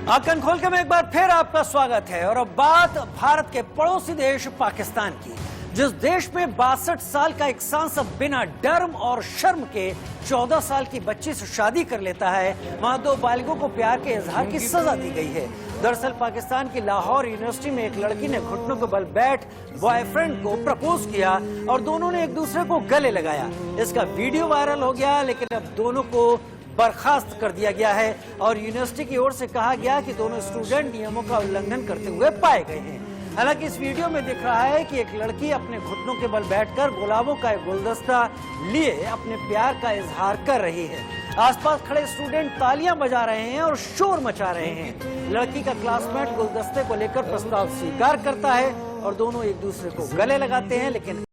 आंखन खोल के में एक बार फिर आपका स्वागत है। और अब बात भारत के पड़ोसी देश पाकिस्तान की, जिस देश में 62 साल का एक सांसद बिना डर और शर्म के 14 साल की बच्ची से शादी कर लेता है, वहां 2 बालिगों को प्यार के इजहार की सजा दी गई है। दरअसल पाकिस्तान की लाहौर यूनिवर्सिटी में एक लड़की ने घुटनों के बल बैठ बॉयफ्रेंड को प्रपोज किया और दोनों ने एक दूसरे को गले लगाया। इसका वीडियो वायरल हो गया, लेकिन अब दोनों को बर्खास्त कर दिया गया है और यूनिवर्सिटी की ओर से कहा गया कि दोनों स्टूडेंट नियमों का उल्लंघन करते हुए पाए गए हैं। हालांकि इस वीडियो में दिख रहा है कि एक लड़की अपने घुटनों के बल बैठकर गुलाबों का एक गुलदस्ता लिए अपने प्यार का इजहार कर रही है। आसपास खड़े स्टूडेंट तालियां बजा रहे हैं और शोर मचा रहे हैं। लड़की का क्लासमेट गुलदस्ते को लेकर प्रस्ताव स्वीकार करता है और दोनों एक दूसरे को गले लगाते हैं, लेकिन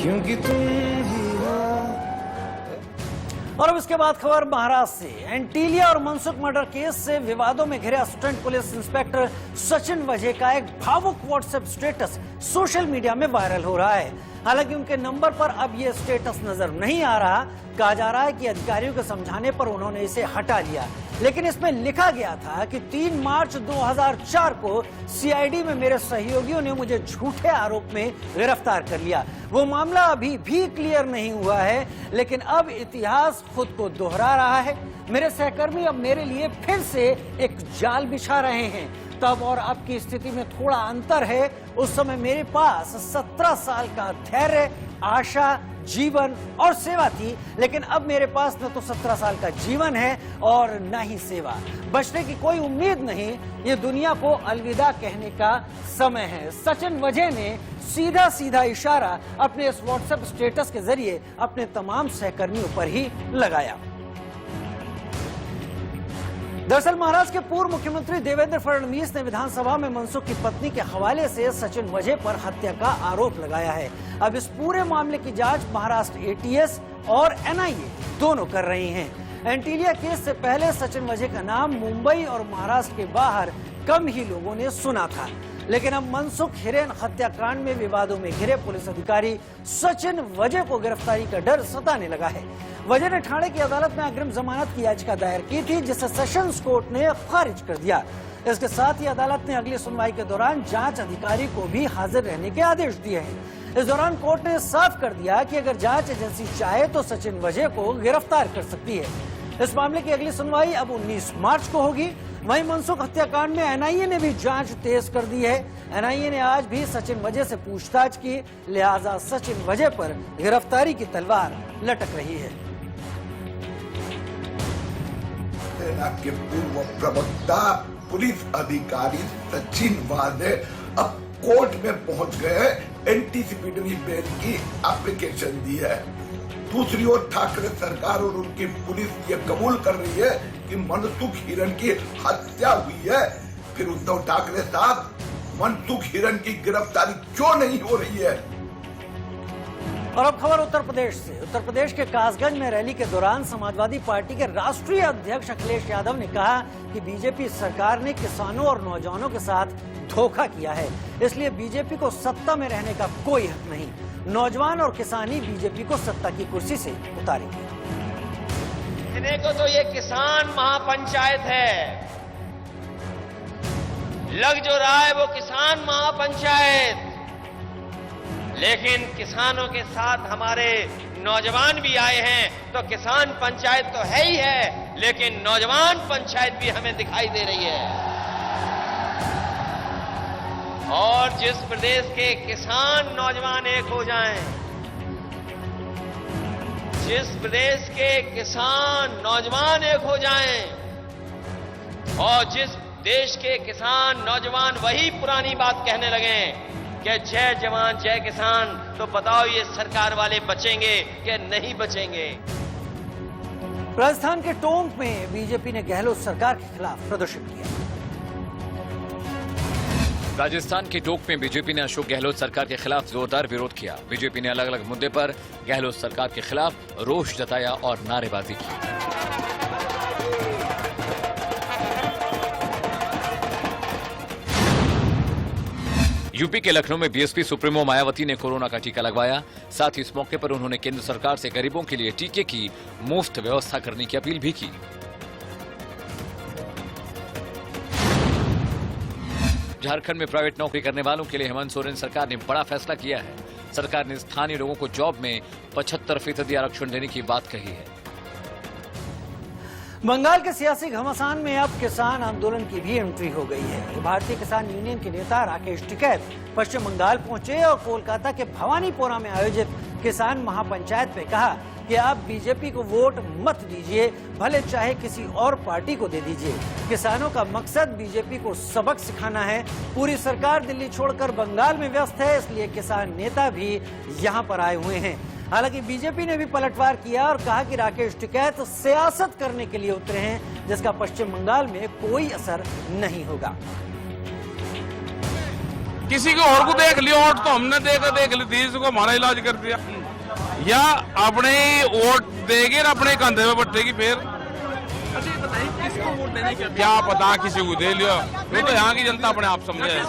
क्योंकि तुम ही हो। और अब इसके बाद खबर महाराष्ट्र से। एंटीलिया और मनसुख मर्डर केस से विवादों में घिरे असिस्टेंट पुलिस इंस्पेक्टर सचिन वजे का एक भावुक व्हाट्सएप स्टेटस सोशल मीडिया में वायरल हो रहा है। हालांकि उनके नंबर पर अब ये स्टेटस नजर नहीं आ रहा। कहा जा रहा है कि अधिकारियों के समझाने पर उन्होंने इसे हटा लिया, लेकिन इसमें लिखा गया था कि 3 मार्च 2004 को सीआईडी में मेरे सहयोगियों ने मुझे झूठे आरोप में गिरफ्तार कर लिया। वो मामला अभी भी क्लियर नहीं हुआ है, लेकिन अब इतिहास खुद को दोहरा रहा है। मेरे सहकर्मी अब मेरे लिए फिर से एक जाल बिछा रहे हैं। तब और अब की स्थिति में थोड़ा अंतर है। उस समय मेरे पास 17 साल का धैर्य, आशा, जीवन और सेवा थी, लेकिन अब मेरे पास न तो 17 साल का जीवन है और न ही सेवा। बचने की कोई उम्मीद नहीं। ये दुनिया को अलविदा कहने का समय है। सचिन वजे ने सीधा सीधा इशारा अपने इस व्हाट्सएप स्टेटस के जरिए अपने तमाम सहकर्मियों पर ही लगाया। दरअसल महाराष्ट्र के पूर्व मुख्यमंत्री देवेंद्र फडणवीस ने विधानसभा में मनसुख की पत्नी के हवाले से सचिन वजे पर हत्या का आरोप लगाया है। अब इस पूरे मामले की जांच महाराष्ट्र एटीएस और एनआईए दोनों कर रही हैं। एंटीलिया केस से पहले सचिन वजे का नाम मुंबई और महाराष्ट्र के बाहर कम ही लोगों ने सुना था, लेकिन अब मनसुख हिरेन हत्याकांड में विवादों में घिरे पुलिस अधिकारी सचिन वजे को गिरफ्तारी का डर सताने लगा है। वजे ने ठाणे की अदालत में अग्रिम जमानत की याचिका दायर की थी, जिसे सेशंस कोर्ट ने खारिज कर दिया। इसके साथ ही अदालत ने अगली सुनवाई के दौरान जांच अधिकारी को भी हाजिर रहने के आदेश दिए हैं। इस दौरान कोर्ट ने साफ कर दिया कि अगर जांच एजेंसी चाहे तो सचिन वजे को गिरफ्तार कर सकती है। इस मामले की अगली सुनवाई अब 19 मार्च को होगी। वहीं मनसुख हत्याकांड में एनआईए ने भी जांच तेज कर दी है। एनआईए ने आज भी सचिन वजे से पूछताछ की, लिहाजा सचिन वजे पर गिरफ्तारी की तलवार लटक रही है। सेना के पूर्व प्रवक्ता पुलिस अधिकारी सचिन वजे अब कोर्ट में पहुंच गए। एंटीसिपेटरी बेल की एप्लीकेशन दी है। दूसरी ओर ठाकरे सरकार और उनकी पुलिस ये कबूल कर रही है कि मनसुख हिरेन की हत्या हुई है। फिर उद्धव ठाकरे साहब, मनसुख हिरेन की गिरफ्तारी क्यों नहीं हो रही है? और अब खबर उत्तर प्रदेश से। उत्तर प्रदेश के कासगंज में रैली के दौरान समाजवादी पार्टी के राष्ट्रीय अध्यक्ष अखिलेश यादव ने कहा कि बीजेपी सरकार ने किसानों और नौजवानों के साथ धोखा किया है, इसलिए बीजेपी को सत्ता में रहने का कोई हक नहीं। नौजवान और किसान ही बीजेपी को सत्ता की कुर्सी से उतारेंगे। कहने को तो ये किसान महापंचायत है, लग जो रहा है वो किसान महापंचायत, लेकिन किसानों के साथ हमारे नौजवान भी आए हैं। तो किसान पंचायत तो है ही है, लेकिन नौजवान पंचायत भी हमें दिखाई दे रही है। और जिस प्रदेश के किसान नौजवान एक हो जाएं, जिस प्रदेश के किसान नौजवान एक हो जाएं, और जिस देश के किसान नौजवान वही पुरानी बात कहने लगे कि जय जवान जय किसान, तो बताओ ये सरकार वाले बचेंगे कि नहीं बचेंगे? राजस्थान के टोंक में बीजेपी ने गहलोत सरकार के खिलाफ प्रदर्शन किया। राजस्थान के टोंक में बीजेपी ने अशोक गहलोत सरकार के खिलाफ जोरदार विरोध किया। बीजेपी ने अलग अलग मुद्दे पर गहलोत सरकार के खिलाफ रोष जताया और नारेबाजी की। यूपी के लखनऊ में बीएसपी सुप्रीमो मायावती ने कोरोना का टीका लगवाया। साथ ही इस मौके पर उन्होंने केंद्र सरकार से गरीबों के लिए टीके की मुफ्त व्यवस्था करने की अपील भी की। झारखंड में प्राइवेट नौकरी करने वालों के लिए हेमंत सोरेन सरकार ने बड़ा फैसला किया है। सरकार ने स्थानीय लोगों को जॉब में 75% आरक्षण देने की बात कही है। बंगाल के सियासी घमासान में अब किसान आंदोलन की भी एंट्री हो गई है। भारतीय किसान यूनियन के नेता राकेश टिकैत पश्चिम बंगाल पहुंचे और कोलकाता के भवानीपुरा में आयोजित किसान महापंचायत में कहा कि आप बीजेपी को वोट मत दीजिए, भले चाहे किसी और पार्टी को दे दीजिए। किसानों का मकसद बीजेपी को सबक सिखाना है। पूरी सरकार दिल्ली छोड़कर बंगाल में व्यस्त है, इसलिए किसान नेता भी यहां पर आए हुए हैं। हालांकि बीजेपी ने भी पलटवार किया और कहा कि राकेश टिकैत सियासत करने के लिए उतरे हैं, जिसका पश्चिम बंगाल में कोई असर नहीं होगा। किसी को और को देख लियो, वोट तो हमने देख ली थी, इसको हमारा इलाज कर दिया, या अपने वोट देगी अपने कंधे में बट्टेगी फिर। किसको वोट देने की क्या पता, किसी को दे लियो, वो तो यहाँ की जनता अपने आप समझे।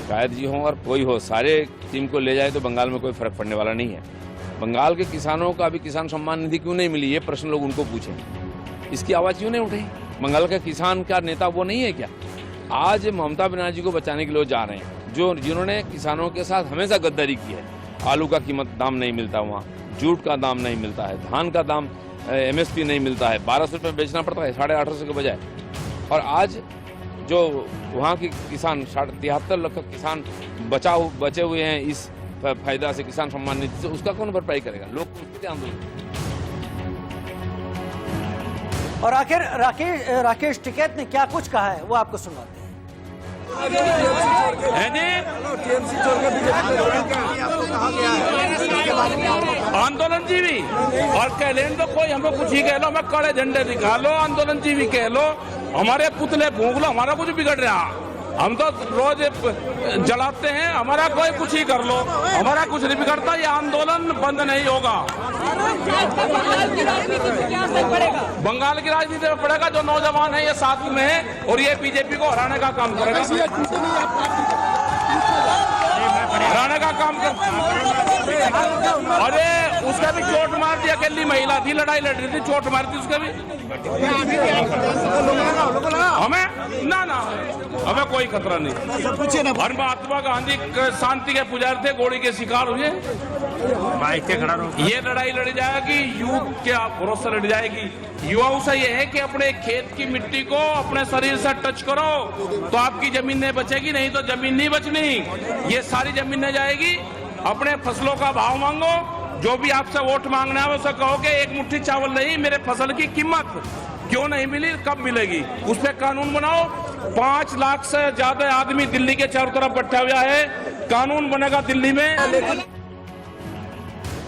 शायद जी हो और कोई हो, सारे टीम को ले जाए तो बंगाल में कोई फर्क पड़ने वाला नहीं है। बंगाल के किसानों का अभी किसान सम्मान निधि क्यों नहीं मिली, ये प्रश्न लोग उनको पूछें। इसकी आवाज क्यों नहीं उठी? बंगाल का किसान का नेता वो नहीं है क्या? आज ममता बनर्जी को बचाने के लिए जा रहे हैं, जिन्होंने किसानों के साथ हमेशा गद्दारी की है। आलू का कीमत दाम नहीं मिलता वहाँ, जूट का दाम नहीं मिलता है, धान का दाम MSP नहीं मिलता है, 1200 रुपये बेचना पड़ता है 1850 के बजाय। और आज जो वहाँ की किसान 73 लाख किसान बचे हुए हैं इस फायदा से, किसान सम्मान निधि से, उसका कौन भरपाई करेगा? लोग उसके आंदोलन। और आखिर राकेश टिकैत ने क्या कुछ कहा है वो आपको सुनाते हैं। आंदोलन जीवी और कह लें तो कोई हमें कुछ ही कह लो, हमें कड़े झंडे दिखा लो, आंदोलन जीवी कह लो, हमारे पुतले फूंक लो, हमारा कुछ बिगड़ रहा। हम तो रोज जलाते हैं, हमारा कोई कुछ ही कर लो, हमारा कुछ नहीं बिगड़ता। ये आंदोलन बंद नहीं होगा। बंगाल की राजनीति में पड़ेगा। जो नौजवान है ये साथ में है और ये बीजेपी को हराने का काम करेगा, हराने का काम कर। अरे उसका भी चोट मार दी, अकेली महिला थी, लड़ाई लड़ रही थी, चोट मार दी उसका भी। हमें ना हमें कोई खतरा नहीं। और महात्मा गांधी शांति के पुजारी थे, गोली के शिकार हुए। ये लड़ाई लड़ी जाएगी, युग के भरोसा लड़ी जाएगी। युवाओं से ये है कि अपने खेत की मिट्टी को अपने शरीर से टच करो तो आपकी जमीन नहीं बचेगी, नहीं तो जमीन नहीं बचनी। ये सारी जमीन नहीं जाएगी। अपने फसलों का भाव मांगो, जो भी आपसे वोट मांगना है उसे कहो कि एक मुट्ठी चावल नहीं, मेरे फसल की कीमत क्यों नहीं मिली, कब मिलेगी, उस पर कानून बनाओ। 5 लाख से ज्यादा आदमी दिल्ली के चारों तरफ बैठा हुआ है, कानून बनेगा दिल्ली में।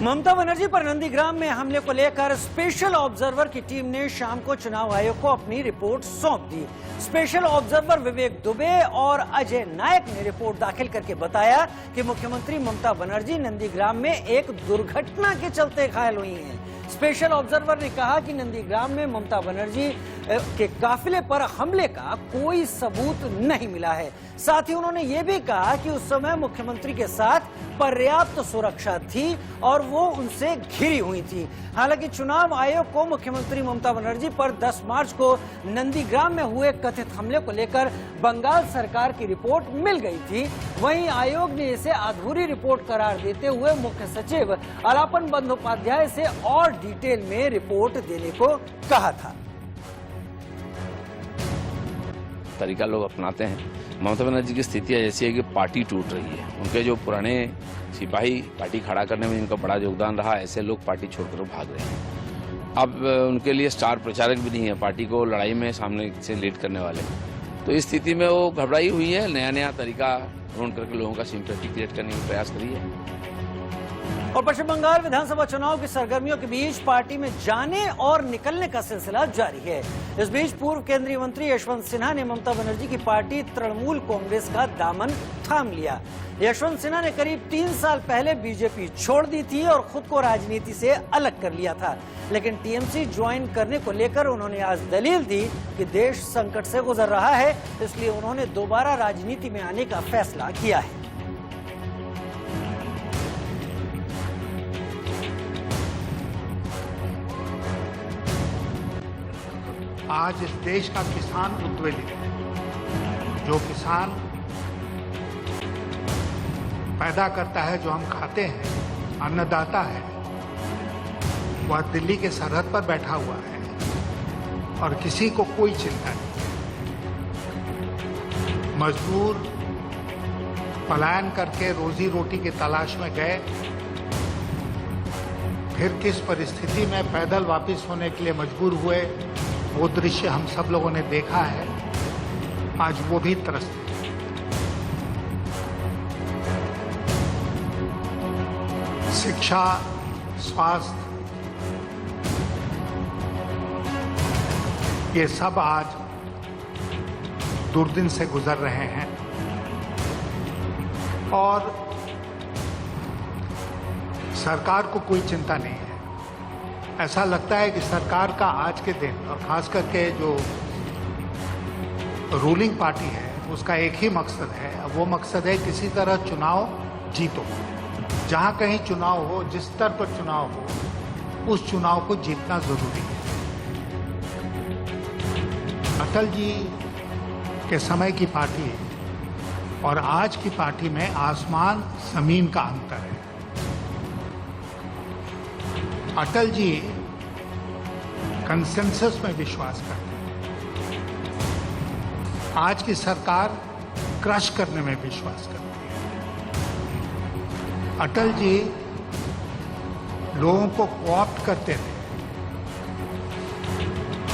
ममता बनर्जी पर नंदीग्राम में हमले को लेकर स्पेशल ऑब्जर्वर की टीम ने शाम को चुनाव आयोग को अपनी रिपोर्ट सौंप दी। स्पेशल ऑब्जर्वर विवेक दुबे और अजय नायक ने रिपोर्ट दाखिल करके बताया कि मुख्यमंत्री ममता बनर्जी नंदीग्राम में एक दुर्घटना के चलते घायल हुई हैं। स्पेशल ऑब्जर्वर ने कहा कि नंदीग्राम में ममता बनर्जी के काफिले पर हमले का कोई सबूत नहीं मिला है। साथ ही उन्होंने ये भी कहा कि उस समय मुख्यमंत्री के साथ पर्याप्त सुरक्षा थी और वो उनसे घिरी हुई थी। हालांकि चुनाव आयोग को मुख्यमंत्री ममता बनर्जी पर 10 मार्च को नंदीग्राम में हुए कथित हमले को लेकर बंगाल सरकार की रिपोर्ट मिल गई थी। वहीं आयोग ने इसे अधूरी रिपोर्ट करार देते हुए मुख्य सचिव अलापन बंदोपाध्याय से और डिटेल में रिपोर्ट देने को कहा था। तरीका लोग अपनाते हैं। ममता बनर्जी की स्थिति ऐसी है कि पार्टी टूट रही है। उनके जो पुराने सिपाही पार्टी खड़ा करने में इनका बड़ा योगदान रहा, ऐसे लोग पार्टी छोड़कर भाग रहे हैं। अब उनके लिए स्टार प्रचारक भी नहीं है पार्टी को लड़ाई में सामने से लीड करने वाले। तो इस स्थिति में वो घबराई हुई है, नया तरीका ढूंढ करके लोगों का सिंपैथी क्रिएट करने का प्रयास करी है। और पश्चिम बंगाल विधानसभा चुनाव की सरगर्मियों के बीच पार्टी में जाने और निकलने का सिलसिला जारी है। इस बीच पूर्व केंद्रीय मंत्री यशवंत सिन्हा ने ममता बनर्जी की पार्टी तृणमूल कांग्रेस का दामन थाम लिया। यशवंत सिन्हा ने करीब 3 साल पहले बीजेपी छोड़ दी थी और खुद को राजनीति से अलग कर लिया था, लेकिन टीएमसी ज्वाइन करने को लेकर उन्होंने आज दलील दी कि देश संकट से गुजर रहा है, इसलिए उन्होंने दोबारा राजनीति में आने का फैसला किया है। आज इस देश का किसान उद्वेलित है। जो किसान पैदा करता है, जो हम खाते हैं, अन्नदाता है, वह दिल्ली के सरहद पर बैठा हुआ है और किसी को कोई चिंता नहीं। मजदूर पलायन करके रोजी रोटी की तलाश में गए, फिर किस परिस्थिति में पैदल वापस होने के लिए मजबूर हुए, वो दृश्य हम सब लोगों ने देखा है। आज वो भी त्रस्त है। शिक्षा, स्वास्थ्य, ये सब आज दुर्दिन से गुजर रहे हैं और सरकार को कोई चिंता नहीं है। ऐसा लगता है कि सरकार का आज के दिन और खास करके जो रूलिंग पार्टी है उसका एक ही मकसद है, वो मकसद है किसी तरह चुनाव जीतो। जहां कहीं चुनाव हो, जिस स्तर पर चुनाव हो, उस चुनाव को जीतना जरूरी है। अटल जी के समय की पार्टी और आज की पार्टी में आसमान जमीन का अंतर है। अटल जी कंसेंसस में विश्वास करते हैं। आज की सरकार क्रश करने में विश्वास करती है। अटल जी लोगों को कोऑप्ट करते थे।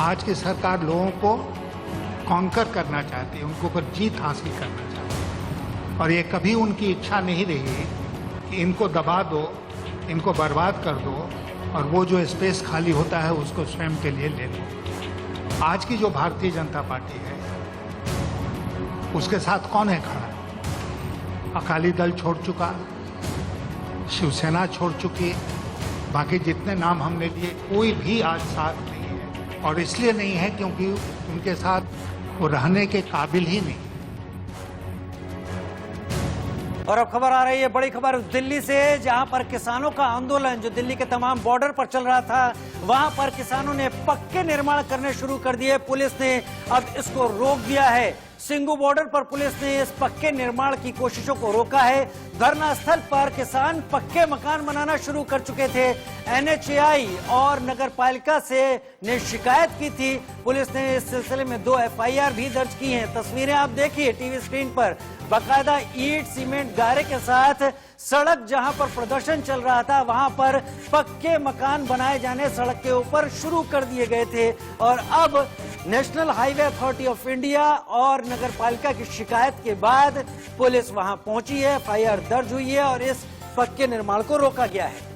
आज की सरकार लोगों को कॉन्कर करना चाहती है, उनको ऊपर जीत हासिल करना चाहती है और ये कभी उनकी इच्छा नहीं रही कि इनको दबा दो, इनको बर्बाद कर दो और वो जो स्पेस खाली होता है उसको स्वयं के लिए ले लो। आज की जो भारतीय जनता पार्टी है उसके साथ कौन है खड़ा? अकाली दल छोड़ चुका, शिवसेना छोड़ चुकी, बाकी जितने नाम हमने लिए कोई भी आज साथ नहीं है और इसलिए नहीं है क्योंकि उनके साथ वो रहने के काबिल ही नहीं। और अब खबर आ रही है, बड़ी खबर दिल्ली से, जहां पर किसानों का आंदोलन जो दिल्ली के तमाम बॉर्डर पर चल रहा था, वहां पर किसानों ने पक्के निर्माण करने शुरू कर दिए। पुलिस ने अब इसको रोक दिया है। सिंगू बॉर्डर पर पुलिस ने इस पक्के निर्माण की कोशिशों को रोका है। धरना स्थल पर किसान पक्के मकान बनाना शुरू कर चुके थे। एनएचएआई और नगर पालिका से ने शिकायत की थी। पुलिस ने इस सिलसिले में 2 एफआईआर भी दर्ज की हैं। तस्वीरें आप देखिए टीवी स्क्रीन पर। बाकायदा ईंट सीमेंट गारे के साथ सड़क जहां पर प्रदर्शन चल रहा था, वहां पर पक्के मकान बनाए जाने सड़क के ऊपर शुरू कर दिए गए थे और अब national highway authority of India और नगर पालिका की शिकायत के बाद पुलिस वहां पहुंची है, एफआईआर दर्ज हुई है और इस पक्के निर्माण को रोका गया है।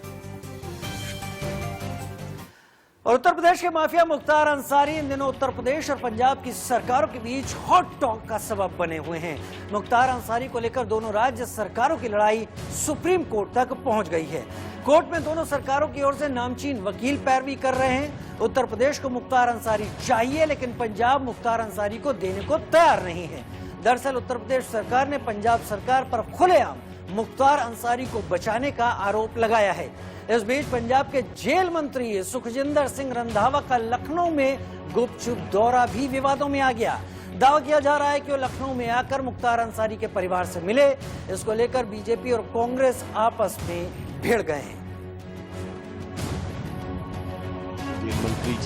और उत्तर प्रदेश के माफिया मुख्तार अंसारी इन दिनों उत्तर प्रदेश और पंजाब की सरकारों के बीच हॉट टॉक का सबब बने हुए हैं। मुख्तार अंसारी को लेकर दोनों राज्य सरकारों की लड़ाई सुप्रीम कोर्ट तक पहुंच गई है। कोर्ट में दोनों सरकारों की ओर से नामचीन वकील पैरवी कर रहे हैं। उत्तर प्रदेश को मुख्तार अंसारी चाहिए, लेकिन पंजाब मुख्तार अंसारी को देने को तैयार नहीं है। दरअसल उत्तर प्रदेश सरकार ने पंजाब सरकार पर खुलेआम मुख्तार अंसारी को बचाने का आरोप लगाया है। इस बीच पंजाब के जेल मंत्री सुखजिंदर सिंह रंधावा का लखनऊ में गुपचुप दौरा भी विवादों में आ गया। दावा किया जा रहा है कि वो लखनऊ में आकर मुख्तार अंसारी के परिवार से मिले। इसको लेकर बीजेपी और कांग्रेस आपस में भिड़ गए हैं।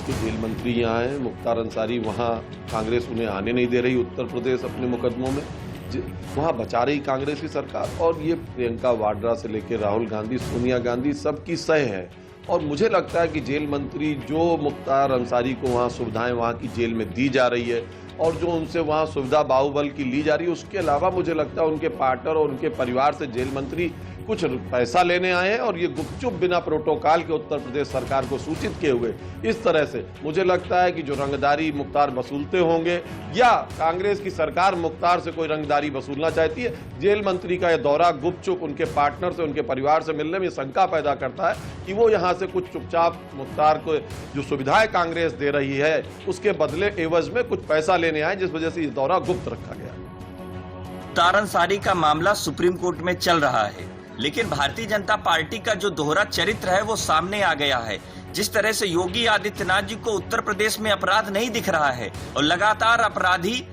जेल मंत्री यहाँ हैं, मुख्तार अंसारी वहाँ, कांग्रेस उन्हें आने नहीं दे रही उत्तर प्रदेश अपने मुकदमों में, वहाँ बचा रही कांग्रेस की सरकार। और ये प्रियंका वाड्रा से लेकर राहुल गांधी, सोनिया गांधी सबकी सह है। और मुझे लगता है कि जेल मंत्री जो मुख्तार अंसारी को वहाँ सुविधाएं वहाँ की जेल में दी जा रही है और जो उनसे वहाँ सुविधा बाहुबल की ली जा रही है, उसके अलावा मुझे लगता है उनके पार्टनर और उनके परिवार से जेल मंत्री कुछ पैसा लेने आए हैं और ये गुपचुप बिना प्रोटोकॉल के उत्तर प्रदेश सरकार को सूचित किए हुए इस तरह से मुझे लगता है कि जो रंगदारी मुख्तार वसूलते होंगे या कांग्रेस की सरकार मुख्तार से कोई रंगदारी वसूलना चाहती है। जेल मंत्री का यह दौरा गुपचुप उनके पार्टनर से, उनके परिवार से मिलने में शंका पैदा करता है कि वो यहाँ से कुछ चुपचाप मुख्तार को जो सुविधाएं कांग्रेस दे रही है उसके बदले एवज में कुछ पैसा लेने आए, जिस वजह से ये दौरा गुप्त रखा गया। मुख्तार अंसारी का मामला सुप्रीम कोर्ट में चल रहा है, लेकिन भारतीय जनता पार्टी का जो दोहरा चरित्र है वो सामने आ गया है। जिस तरह से योगी आदित्यनाथ जी को उत्तर प्रदेश में अपराध नहीं दिख रहा है और लगातार अपराधी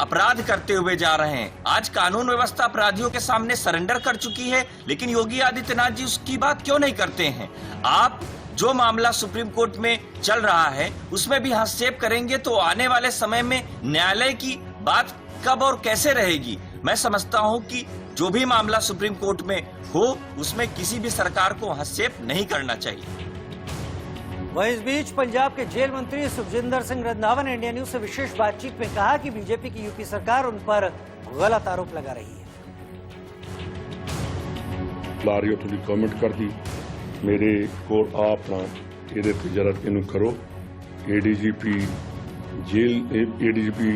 अपराध करते हुए जा रहे हैं। आज कानून व्यवस्था अपराधियों के सामने सरेंडर कर चुकी है, लेकिन योगी आदित्यनाथ जी उसकी बात क्यों नहीं करते हैं? आप जो मामला सुप्रीम कोर्ट में चल रहा है उसमें भी हस्तक्षेप करेंगे तो आने वाले समय में न्यायालय की बात कब और कैसे रहेगी? मैं समझता हूं कि जो भी मामला सुप्रीम कोर्ट में हो उसमें किसी भी सरकार को हस्तक्षेप नहीं करना चाहिए। वहीं इस बीच पंजाब के जेल मंत्री सुखजिंदर सिंह रंधावा ने इंडिया न्यूज से विशेष बातचीत में कहा कि बीजेपी की यूपी सरकार उन पर गलत आरोप लगा रही है। लारियो थोड़ी कमेंट कर दी मेरे को अपना ये जरा इन करो एडीजीपी जेल एडीजीपी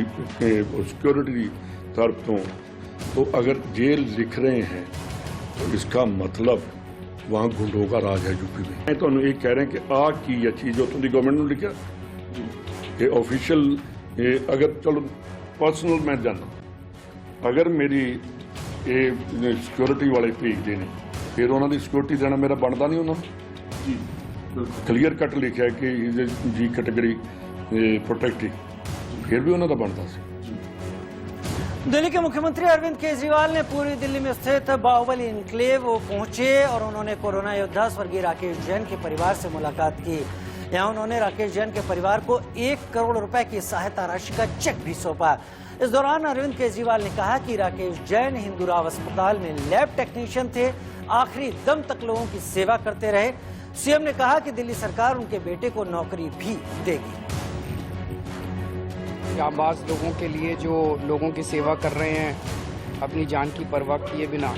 सिक्योरिटी तरफ तो अगर जेल लिख रहे हैं तो इसका मतलब वहाँ गुंडों का राज है यूपी में। मैं तो एक कह रहे हैं कि आ की यह चीज़ तो गवर्नमेंट ने लिखा ये ऑफिशियल अगर चलो पर्सनल मैं जाना अगर मेरी ये सिक्योरिटी वाले भेज देने फिर उन्होंने सिक्योरिटी देना मेरा बनता नहीं उन्होंने क्लीयर कट लिखा है कि जी कैटेगरी प्रोटेक्टिव फिर भी उन्होंने बनता सी। दिल्ली के मुख्यमंत्री अरविंद केजरीवाल ने पूरी दिल्ली में स्थित बाहुबली इनक्लेव पहुंचे और उन्होंने कोरोना योद्धा स्वर्गीय राकेश जैन के परिवार से मुलाकात की। यहां उन्होंने राकेश जैन के परिवार को 1 करोड़ रुपए की सहायता राशि का चेक भी सौंपा। इस दौरान अरविंद केजरीवाल ने कहा कि राकेश जैन हिंदूराव अस्पताल में लैब टेक्नीशियन थे, आखिरी दम तक लोगों की सेवा करते रहे। सीएम ने कहा कि दिल्ली सरकार उनके बेटे को नौकरी भी देगी। जाबाज लोगों के लिए जो लोगों की सेवा कर रहे हैं अपनी जान की परवाह किए बिना,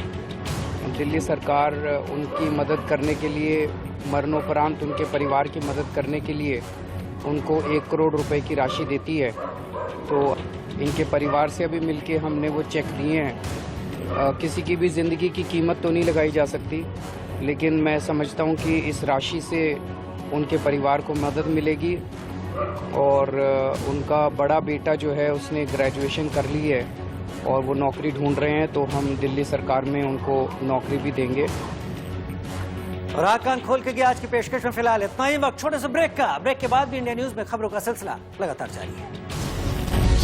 दिल्ली सरकार उनकी मदद करने के लिए मरणोपरांत उनके परिवार की मदद करने के लिए उनको 1 करोड़ रुपए की राशि देती है। तो इनके परिवार से अभी मिलके हमने वो चेक दिए हैं। किसी की भी ज़िंदगी की कीमत तो नहीं लगाई जा सकती, लेकिन मैं समझता हूँ कि इस राशि से उनके परिवार को मदद मिलेगी और उनका बड़ा बेटा जो है उसने ग्रेजुएशन कर ली है और वो नौकरी ढूंढ रहे हैं, तो हम दिल्ली सरकार में उनको नौकरी भी देंगे। और आँख कान खोल के आज की पेशकश में फिलहाल इतना ही। वक्त छोटे से ब्रेक का। ब्रेक के बाद भी इंडिया न्यूज में खबरों का सिलसिला लगातार जारी है।